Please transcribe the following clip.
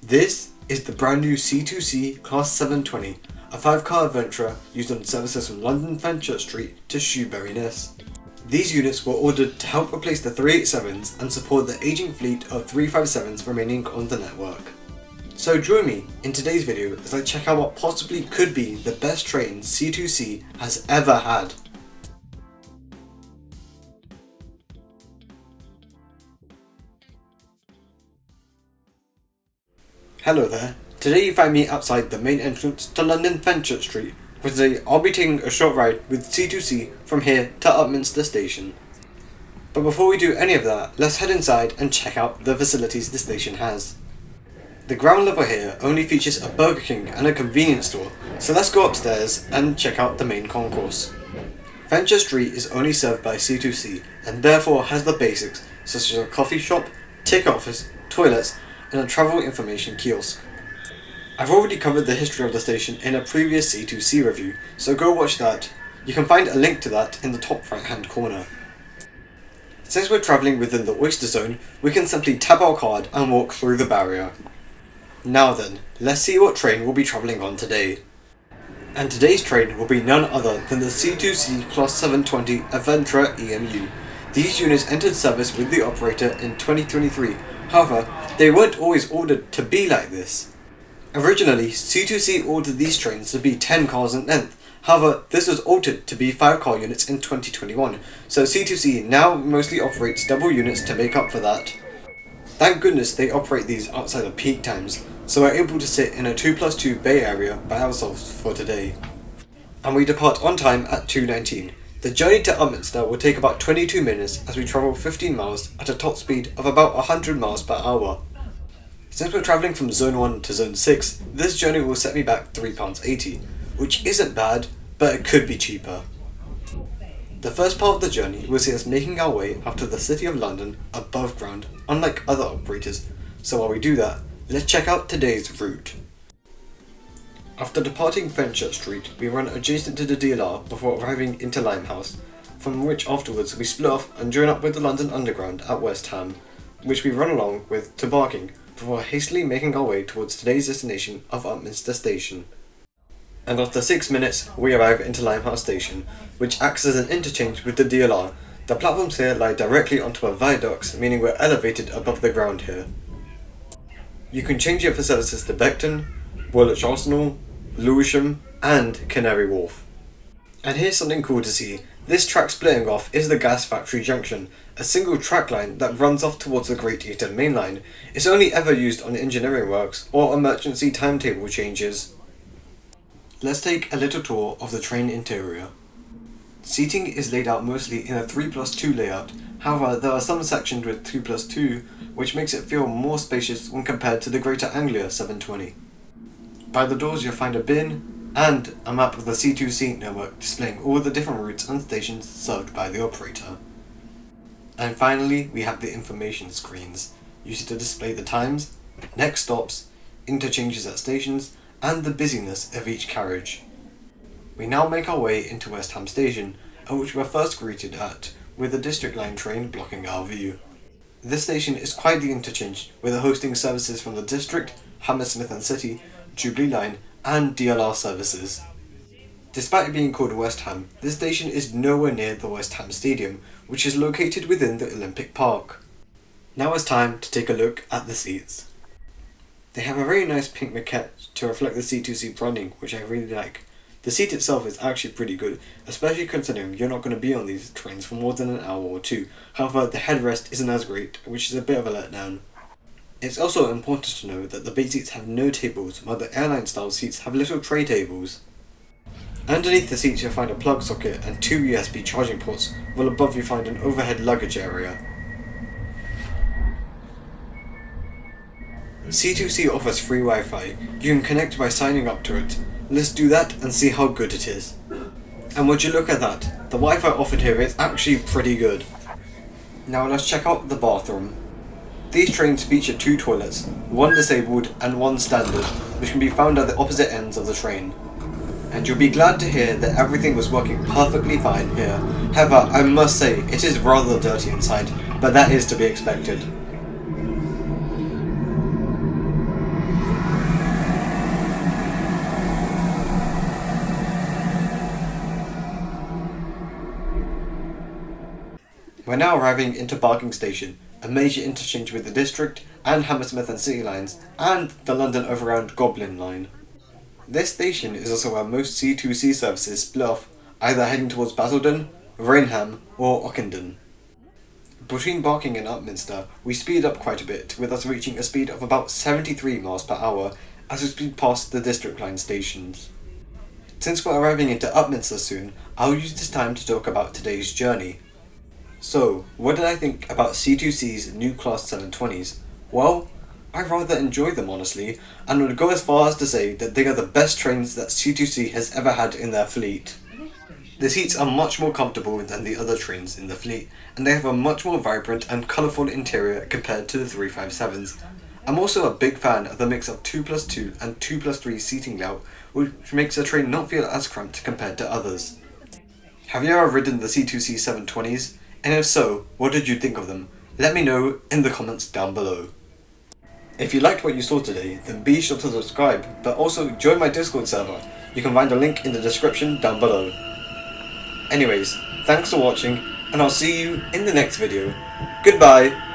This is the brand new C2C Class 720, a 5-car Aventra used on services from London Fenchurch Street to Shoeburyness. These units were ordered to help replace the 387s and support the aging fleet of 357s remaining on the network. So join me in today's video as I check out what possibly could be the best train C2C has ever had. Hello there, today you find me outside the main entrance to London Fenchurch Street, where today I'll be taking a short ride with C2C from here to Upminster station. But before we do any of that, let's head inside and check out the facilities the station has. The ground level here only features a Burger King and a convenience store, so let's go upstairs and check out the main concourse. Fenchurch Street is only served by C2C and therefore has the basics such as a coffee shop, ticket office, toilets, and a travel information kiosk. I've already covered the history of the station in a previous C2C review, so go watch that. You can find a link to that in the top right hand corner. Since we're travelling within the Oyster Zone, we can simply tap our card and walk through the barrier. Now then, let's see what train we'll be travelling on today. And today's train will be none other than the C2C Class 720 Aventra EMU. These units entered service with the operator in 2023. However, they weren't always ordered to be like this. Originally, C2C ordered these trains to be 10 cars in length. However, this was altered to be 5-car units in 2021, so C2C now mostly operates double units to make up for that. Thank goodness they operate these outside of peak times, so we're able to sit in a 2+2 bay area by ourselves for today. And we depart on time at 2:19. The journey to Upminster will take about 22 minutes as we travel 15 miles at a top speed of about 100 miles per hour. Since we're travelling from Zone 1 to Zone 6, this journey will set me back £3.80, which isn't bad, but it could be cheaper. The first part of the journey will see us making our way out of the City of London above ground, unlike other operators, so while we do that, let's check out today's route. After departing Fenchurch Street, we run adjacent to the DLR before arriving into Limehouse, from which afterwards we split off and join up with the London Underground at West Ham, which we run along with to Barking, before hastily making our way towards today's destination of Upminster Station. And after 6 minutes, we arrive into Limehouse Station, which acts as an interchange with the DLR. The platforms here lie directly onto a viaduct, meaning we're elevated above the ground here. You can change here for services to Beckton, Woolwich Arsenal, Lewisham, and Canary Wharf. And here's something cool to see. This track splitting off is the Gas Factory Junction, a single track line that runs off towards the Great Eastern Main Line. It's only ever used on engineering works or emergency timetable changes. Let's take a little tour of the train interior. Seating is laid out mostly in a 3+2 layout, however there are some sections with 2+2, which makes it feel more spacious when compared to the Greater Anglia 720. By the doors you'll find a bin and a map of the C2C network displaying all the different routes and stations served by the operator. And finally, we have the information screens, used to display the times, next stops, interchanges at stations, and the busyness of each carriage. We now make our way into West Ham Station, at which we're first greeted at with the District Line train blocking our view. This station is quite the interchange, with it hosting services from the District, Hammersmith and City, Jubilee Line, and DLR services. Despite it being called West Ham, this station is nowhere near the West Ham Stadium, which is located within the Olympic Park. Now it's time to take a look at the seats. They have a very nice pink maquette to reflect the C2C branding, which I really like. The seat itself is actually pretty good, especially considering you're not going to be on these trains for more than an hour or two. However, the headrest isn't as great, which is a bit of a letdown. It's also important to know that the base seats have no tables, while the airline style seats have little tray tables. Underneath the seats you'll find a plug socket and 2 USB charging ports, while above you find an overhead luggage area. C2C offers free Wi-Fi. You can connect by signing up to it. Let's do that and see how good it is. And would you look at that, the Wi-Fi offered here is actually pretty good. Now let's check out the bathroom. These trains feature 2 toilets, one disabled and one standard, which can be found at the opposite ends of the train. And you'll be glad to hear that everything was working perfectly fine here. However, I must say, it is rather dirty inside, but that is to be expected. We're now arriving into Barking Station, a major interchange with the District and Hammersmith and City lines, and the London Overground Goblin line. This station is also where most C2C services split off, either heading towards Basildon, Rainham or Ockenden. Between Barking and Upminster, we speed up quite a bit, with us reaching a speed of about 73 miles per hour as we speed past the District line stations. Since we're arriving into Upminster soon, I'll use this time to talk about today's journey. So, what did I think about C2C's new Class 720s? Well, I rather enjoy them honestly, and would go as far as to say that they are the best trains that C2C has ever had in their fleet. The seats are much more comfortable than the other trains in the fleet, and they have a much more vibrant and colourful interior compared to the 357s. I'm also a big fan of the mix of 2+2 and 2+3 seating layout, which makes the train not feel as cramped compared to others. Have you ever ridden the C2C 720s? And if so, what did you think of them? Let me know in the comments down below. If you liked what you saw today, then be sure to subscribe, but also join my Discord server. You can find a link in the description down below. Anyways, thanks for watching, and I'll see you in the next video. Goodbye!